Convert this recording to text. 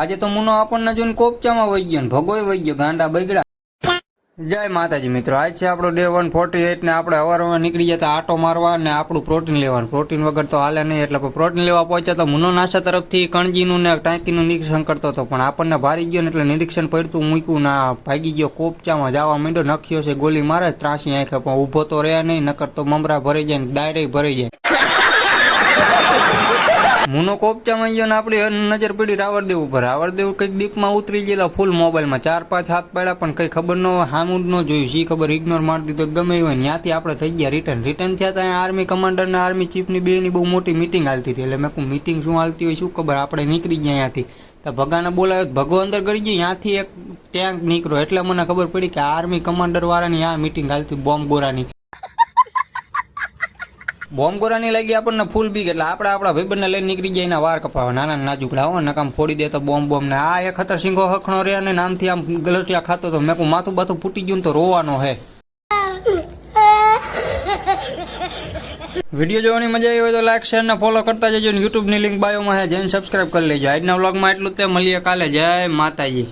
આજે તો મુનો આપણને જોઈને કોપચામાં વહી ગયો ને ભગોય વહી ગયો, ગાંડા બગડા. જય માતાજી મિત્રો, આજ છે આપણો ડે 148 ને આપણે અવારનવાર નીકળી જતા આટો મારવા ને આપણું પ્રોટીન લેવાનું. પ્રોટીન વગર તો હાલે નહીં, એટલે પ્રોટીન લેવા પહોંચ્યા તો મુનો નાસા તરફથી કણજીનું ને ટાંકીનું નિરીક્ષણ કરતો હતો, પણ આપણને ભારી ગયો ને એટલે નિરીક્ષણ પડતું મૂક્યું ના ભાગી ગયો, કોપચામાં જવા માંડ્યો. નખ્યો છે ગોલી મારે ત્રાસી આંખે, પણ ઊભો તો રહ્યા નહીં, નકર તો મમરા ભરાઈ જાય ને દાયરે ભરાઈ જાય. મુનો કોપચામાં ગયો ને આપણી નજર પડી રાવળદેવ ઉપર. રાવળદેવ કંઈક દીપમાં ઉતરી ગયેલા ફૂલ મોબાઈલમાં 4-5 હાથ પડ્યા, પણ કંઈ ખબર ન હામું જ ન જોયું, શી ખબર ઇગ્નોર મારી દીધો ગમે હોય. ત્યાંથી આપણે થઈ ગયા રિટર્ન થયા હતા. આર્મી કમાન્ડર ને આર્મી ચીફની બેની બહુ મોટી મિટિંગ હાલતી હતી, એટલે મેં કહું મિટિંગ શું હાલતી હોય શું ખબર. આપણે નીકળી ગયા ત્યાંથી તો ભગાને બોલાવ્યો, ભગો અંદર કરી ગયો, ત્યાંથી એક ટેન્ક નીકળ્યો, એટલે મને ખબર પડી કે આર્મી કમાન્ડર વાળાની આ મિટિંગ હાલતી બોમ્બ ગોરાની. બોમ્બ ગોરાની લાગી આપણને ફૂલ બીક, એટલે આપણે આપણા ભાઈબંધને લઈને નીકળી જાય એના વાર કપાવા, નાના નાજુકડા હો, નકામ ફોડી દેતો બોમ્બ ને. આ એક ખતર સિંગો હખણો રહ્યા ને નામથી આમ ગલટિયા ખાતો તો મેં કહું માથું બાથું ફૂટી ગયું તો રોવાનો હે. વિડીયો જોવાની મજા આવી હોય તો લાઈક શેર ને ફોલો કરતા જજો. યુટ્યુબની લિંક બાયોમાં છે, જઈને સબસ્ક્રાઈબ કરી લેજો. આજના વ્લોગમાં એટલું જ, મળીએ કાલે. જય માતાજી.